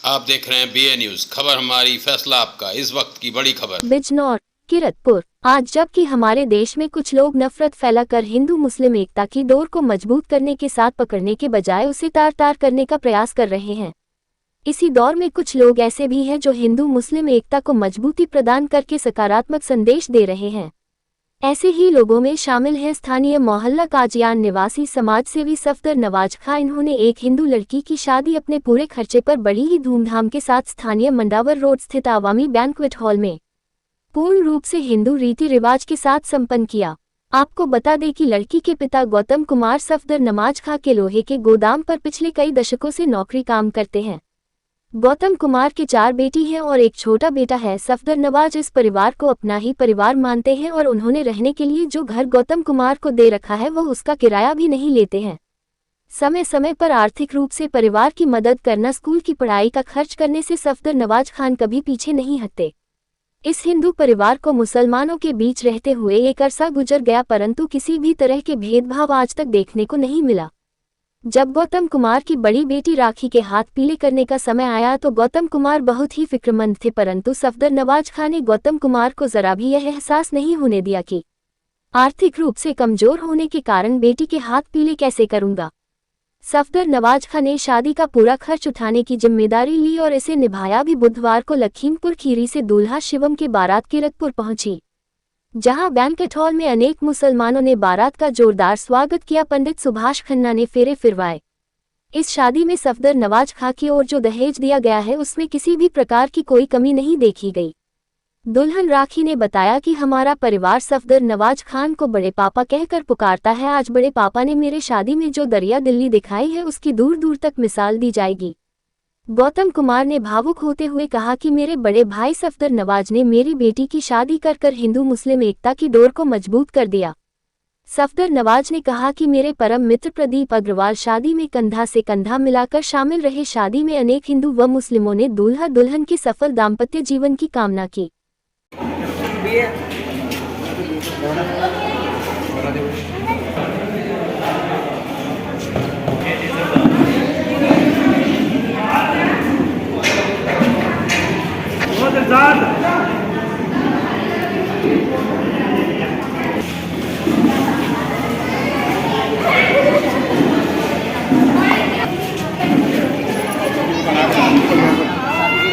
आप देख रहे हैं BA न्यूज, खबर हमारी फैसला आपका। इस वक्त की बड़ी खबर। बिजनौर, किरतपुर। आज जबकि हमारे देश में कुछ लोग नफरत फैलाकर हिंदू मुस्लिम एकता की डोर को मजबूत करने के साथ पकड़ने के बजाय उसे तार तार करने का प्रयास कर रहे हैं, इसी दौर में कुछ लोग ऐसे भी हैं जो हिंदू मुस्लिम एकता को मजबूती प्रदान करके सकारात्मक संदेश दे रहे हैं। ऐसे ही लोगों में शामिल हैं स्थानीय मोहल्ला काजियान निवासी समाजसेवी सफदर नवाज खां। इन्होंने एक हिंदू लड़की की शादी अपने पूरे खर्चे पर बड़ी ही धूमधाम के साथ स्थानीय मंडावर रोड स्थित आवामी बैंक्वेट हॉल में पूर्ण रूप से हिंदू रीति रिवाज के साथ संपन्न किया। आपको बता दें कि लड़की के पिता गौतम कुमार सफदर नवाज खां के लोहे के गोदाम पर पिछले कई दशकों से नौकरी काम करते हैं। गौतम कुमार के 4 बेटी हैं और एक छोटा बेटा है। सफदर नवाज इस परिवार को अपना ही परिवार मानते हैं और उन्होंने रहने के लिए जो घर गौतम कुमार को दे रखा है वह उसका किराया भी नहीं लेते हैं। समय समय पर आर्थिक रूप से परिवार की मदद करना, स्कूल की पढ़ाई का खर्च करने से सफदर नवाज खान कभी पीछे नहीं हटते। इस हिंदू परिवार को मुसलमानों के बीच रहते हुए एक अरसा गुजर गया, परंतु किसी भी तरह के भेदभाव आज तक देखने को नहीं मिला। जब गौतम कुमार की बड़ी बेटी राखी के हाथ पीले करने का समय आया तो गौतम कुमार बहुत ही फिक्रमंद थे, परंतु सफदर नवाज खान ने गौतम कुमार को जरा भी यह एहसास नहीं होने दिया कि आर्थिक रूप से कमजोर होने के कारण बेटी के हाथ पीले कैसे करूंगा। सफदर नवाज खान ने शादी का पूरा खर्च उठाने की जिम्मेदारी ली और इसे निभाया भी। बुधवार को लखीमपुर खीरी से दूल्हा शिवम के बारात किरतपुर पहुंची, जहां बैंक्वेट हॉल में अनेक मुसलमानों ने बारात का जोरदार स्वागत किया। पंडित सुभाष खन्ना ने फेरे फिरवाए। इस शादी में सफदर नवाज खां की ओर जो दहेज दिया गया है उसमें किसी भी प्रकार की कोई कमी नहीं देखी गई। दुल्हन राखी ने बताया कि हमारा परिवार सफदर नवाज खान को बड़े पापा कहकर पुकारता है। आज बड़े पापा ने मेरे शादी में जो दरिया दिल्ली दिखाई है उसकी दूर दूर तक मिसाल दी जाएगी। गौतम कुमार ने भावुक होते हुए कहा कि मेरे बड़े भाई सफदर नवाज ने मेरी बेटी की शादी कर हिंदू मुस्लिम एकता की डोर को मजबूत कर दिया। सफदर नवाज ने कहा कि मेरे परम मित्र प्रदीप अग्रवाल शादी में कंधा से कंधा मिलाकर शामिल रहे। शादी में अनेक हिंदू व मुस्लिमों ने दूल्हा दुल्हन के सफल दाम्पत्य जीवन की कामना की।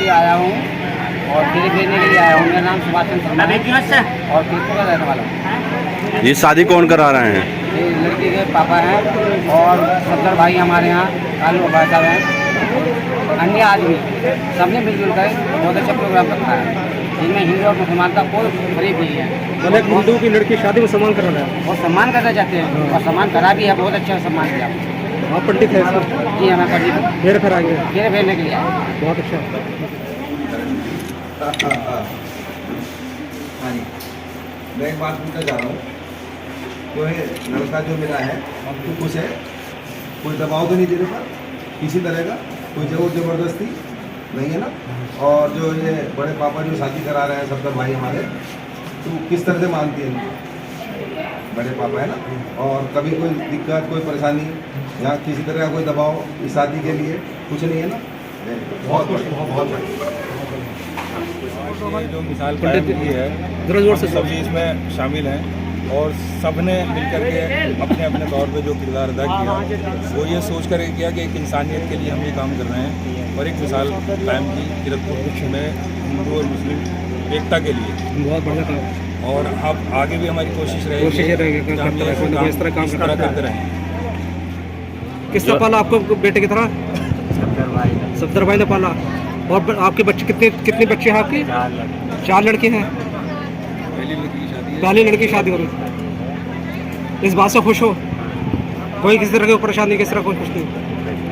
आया हूँ और फेरे फेरने के लिए आया हूँ। मेरा नाम सुभाष चंद्र है और किरतपुर का रहने वाला हूँ। ये शादी कौन करा रहे हैं? ये लड़की के पापा हैं और सफदर भाई हमारे यहाँ कालू भाई साहब हैं, अन्य आदमी सबने मिलजुल कर बहुत अच्छा प्रोग्राम रखा है, जिनमें हिंदू और मुसलमान का कोई फर्क नहीं है। मतलब हिंदू की लड़की शादी में सम्मान कर रहा है और सम्मान करना चाहते हैं और सम्मान करा भी है, बहुत अच्छा सम्मान किया। आप पंडित है सर? जी हमें पंडित फेर फिर आएंगे, फेरे फेरने के लिए आए। बहुत अच्छा। हाँ जी, मैं एक बात पूछना चाह रहा हूँ। जो है लड़का जो मिला है आपको खुश है? कोई दबाव तो नहीं दे रहे पर किसी तरह का कोई ज़बरदस्ती नहीं है ना? और जो ये बड़े पापा जो शादी करा रहे हैं सफदर भाई हमारे, तो किस तरह से मानती है बड़े पापा है ना? और कभी कोई दिक्कत कोई परेशानी या किसी तरह का कोई दबाव इस शादी के लिए कुछ नहीं है ना? बहुत बढ़िया। ये जो मिसाल कायम की है सब चीज़ इसमें शामिल हैं और सब ने मिलकर के अपने अपने तौर पे जो किरदार अदा किया वो ये सोच कर किया कि एक इंसानियत के लिए हम ये काम कर रहे हैं और एक मिसाल कायम की किरतपुर में हिंदू और मुस्लिम एकता के लिए। बहुत बढ़िया काम। और अब आगे भी हमारी कोशिश रहेगी कि हम इस तरह करते रहें। किस तरह पाला आपको बेटे की तरह? सफदर भाई ने पाला। और आपके बच्चे कितने बच्चे हैं आपके? 4 लड़के हैं। पहली लड़की की शादी हो रही। इस बात से खुश हो? कोई किसी तरह की परेशानी, किसी तरह कोई खुश नहीं?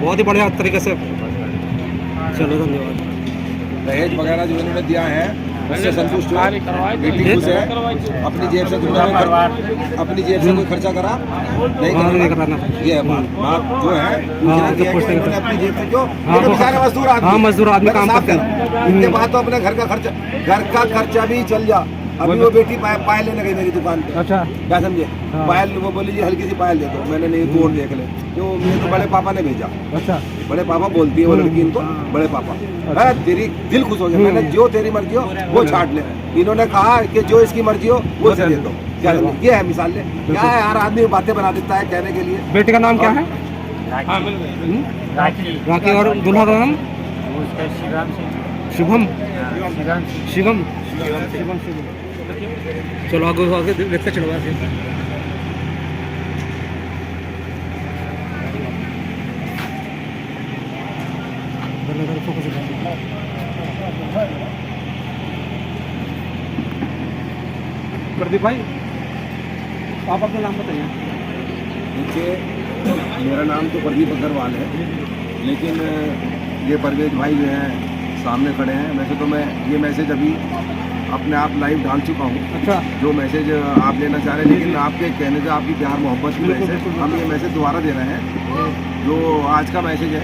बहुत ही बढ़िया तरीके से। चलो धन्यवाद। दहेज वगैरह जो इन्होंने दिया है उससे संतुष्ट हो? बेटी खुश है? अपनी जेब से अपनी जेब से कोई खर्चा करा नहीं कराना? ये बात जो है अपनी जेब से जो मजदूर आदमी काम करते हैं, इनके बाद तो अपने घर का खर्चा भी चल जा। अभी वो बेटी पायल लेने गई मेरी दुकान पे। अच्छा क्या समझे? हाँ। पायल वो बोली जी हल्की सी पायल दे दो, मैंने नहीं तोड़ देख ले, क्यों मेरे तो बड़े पापा ने भेजा। अच्छा बड़े पापा बोलती है वो लड़की इनको, बड़े पापा है तेरी दिल खुश हो गया, मैंने जो तेरी मर्जी हो वो छाट ले। इन्होंने कहा कि जो इसकी मर्जी हो वो से दे दो। क्या समझे? ये है मिसाल ले, क्या है यार, आदमी बातें बना देता है कहने के लिए। बेटे का नाम क्या है? राखी। और दूल्हा का नाम? शुभम। शिवम। चलो आगे आगे देखते चलो आगे। प्रदीप भाई आप अपना नाम बताइए। देखिए मेरा नाम तो प्रदीप अग्रवाल है, लेकिन ये परवेज भाई जो हैं सामने खड़े हैं। वैसे तो मैं ये मैसेज अभी अपने आप लाइव डाल चुका हूँ। अच्छा जो मैसेज आप लेना चाह रहे हैं, लेकिन आपके कहने से आपकी प्यार मोहब्बत की वजह से हम ये मैसेज दोबारा दे रहे हैं। जो आज का मैसेज है,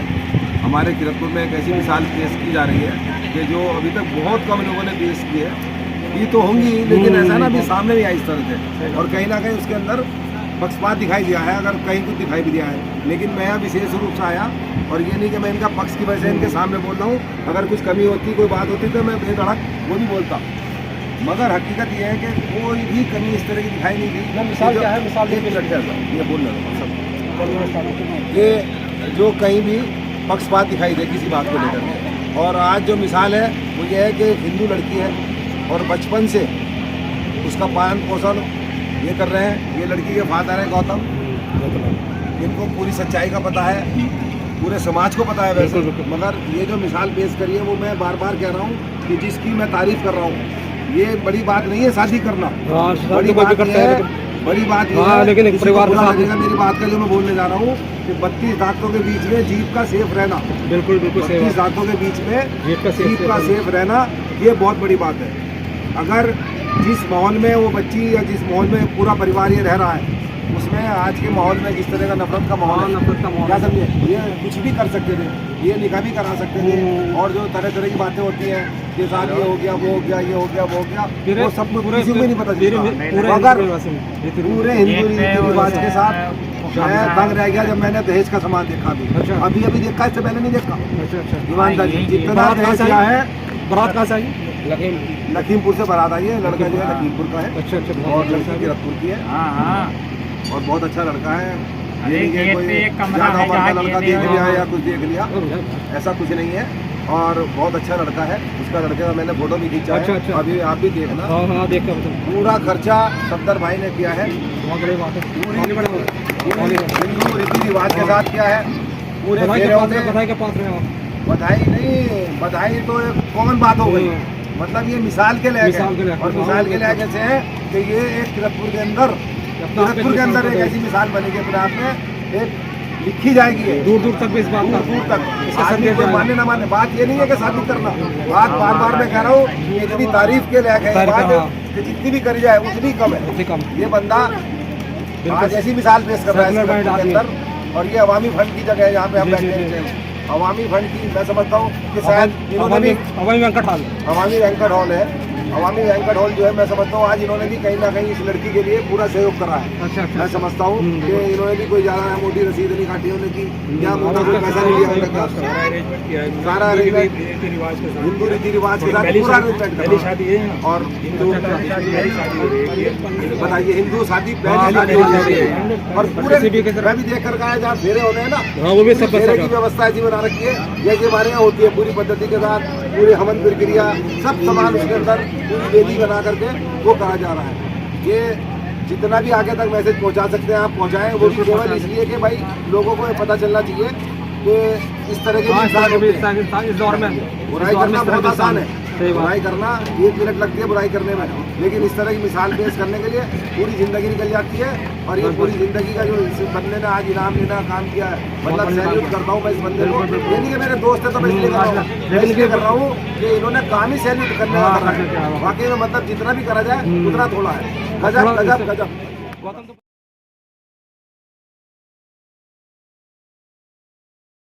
हमारे किरतपुर में एक ऐसी मिसाल पेश की जा रही है कि जो अभी तक बहुत कम लोगों ने पेश की है। ये तो होंगी, लेकिन ऐसा ना अभी सामने भी आई इस तरह से, और कहीं ना कहीं उसके अंदर पक्षपात दिखाई दिया है, अगर कहीं कुछ दिखाई भी दिया है। लेकिन मैं यहाँ विशेष रूप से आया, और ये नहीं कि मैं इनका पक्ष की वजह से इनके सामने बोल रहा हूँ। अगर कुछ कमी होती, कोई बात होती तो मैं बेधड़क वो भी बोलता, मगर हकीकत ये है कि कोई भी कमी इस तरह की दिखाई नहीं दी। मिसाल क्या है? मिसाल एक मिनट ये बोल रहा हूँ कि जो कहीं भी पक्षपात दिखाई दे किसी बात को लेकर। और आज जो मिसाल है वो ये है कि हिंदू लड़की है और बचपन से उसका पालन पोषण ये कर रहे हैं। ये लड़की के फादर हैं गौतम, इनको पूरी सच्चाई का पता है, पूरे समाज को पता है वैसे। मगर ये जो मिसाल पेश करी है वो मैं बार बार कह रहा हूँ कि जिसकी मैं तारीफ कर रहा हूँ, ये बड़ी बात नहीं है शादी करना। बड़ी बात ये है, बड़ी बात ये है, लेकिन एक किसी को परिवार बुरा के साथ लगेगा मेरी बात का जो मैं बोलने जा रहा हूँ कि 32 दांतों के बीच में जीभ का सेफ रहना। बिल्कुल बिल्कुल 32 दांतों के बीच में जीभ का सेफ रहना, ये बहुत बड़ी बात है। अगर जिस माहौल में वो बच्ची या जिस माहौल में पूरा परिवार ये रह रहा है, उसमें आज के माहौल में जिस तरह का नफरत का माहौल है, क्या समझे, ये कुछ भी कर सकते थे, ये निकाह भी करा सकते थे। और जो तरह तरह की बातें होती हैं कि साथ ये हो गया, वो हो गया, ये हो गया, वो हो गया, वो सब किसी को नहीं पता चलता। अगर पूरे हिंदू रीति रिवाज के साथ मैं दंग रह गया जब मैंने दहेज का सामान देखा। अभी अभी देखा, इससे पहले नहीं देखा। ईमानदारी जितना दहेज किया है। बारात कहाँ से आई? लखीमपुर से बारात आई है। लड़का जो है लखीमपुर का है। अच्छा और लड़की किरतपुर की है। और बहुत अच्छा लड़का है। ये नहीं कि कोई ज़्यादा उम्र का लड़का देख लिया या कुछ देख लिया, ऐसा कुछ नहीं है। और बहुत अच्छा लड़का है। उसका लड़के का मैंने फोटो भी खींचा है। अच्छा। अभी आप भी देखना। हाँ देखा। पूरा खर्चा सफदर भाई ने किया है। बहुत बड़ी बात है। हिंदू रीति रिवाज के साथ किया है। पूरे बधाई के पात्र हैं आप। बधाई नहीं, बधाई तो एक कॉमन बात हो गई। मतलब ये मिसाल के लायक है। और मिसाल के लायक ऐसे है कि ये एक किरतपुर के अंदर एक ऐसी मिसाल बनेगी अपने आप में, एक लिखी जाएगी। दूर दूर तक भी इस बात का दूर तक आदमी कोई माने ना माने, बात ये नहीं है कि शादी करना। बात बार बार मैं कह रहा हूँ कि इतनी तारीफ के लायक है ये बात कि जितनी भी करी जाए उतनी कम है। ये बंदा आज ऐसी मिसाल पेश कर रहा है किरतपुर के अंदर। और ये अवामी फंड की जगह है जहाँ पे हम बैठे हैं। अवामी फंड की मैं समझता हूँ कि शायद इन्होंने भी अवामी वेंकट हॉल है। अवामी वेंकट हॉल जो है मैं समझता हूँ आज इन्होंने भी कहीं ना कहीं इस लड़की के लिए पूरा सहयोग करा है। अच्छा। मैं समझता हूँ कि इन्होंने भी कोई ज़्यादा मोटी रसीद नहीं काटी होने की, या मोटा कोई पैसा नहीं लिया होने का। सारा हिंदू रीति रिवाज के साथ पूरा अरेंजमेंट करा। और बताइए, हिंदू शादी पहली शादी होती है। और पूरे मैं भी देख कर आया जहाँ फेरे होने हैं ना, वो भी सब फेरे की व्यवस्था ऐसी बना रखी है जैसे हमारे यहाँ होती है, पूरी पद्धति के साथ, पूरे हवन प्रक्रिया सब सामान उसके अंदर पूरी वेदी बना करके वो करा जा रहा है। ये जितना भी आगे तक मैसेज पहुंचा सकते हैं आप पहुंचाएं। वो भी केवल इसलिए कि भाई लोगों को पता चलना चाहिए कि इस तरह के इस दौर में बुराई करना बहुत आसान है। बुराई करना 1 मिनट लगती है बुराई करने में, लेकिन इस तरह की मिसाल पेश करने के लिए पूरी ज़िंदगी निकल जाती है। और ये पूरी ज़िंदगी का जो इस बंदे ने आज इनाम लेना काम किया है, मतलब सैल्यूट करता हूँ मैं इस बंदे को। ये नहीं कि मेरे दोस्त है तो मैं इसलिए कर रहा हूँ, मैं इसलिए कर रहा हूँ कि इन्होंने काम ही सैल्यूट करने का कर रहा है। वाकई में मतलब जितना भी करा जाए उतना थोड़ा है। गजब गजब गजब।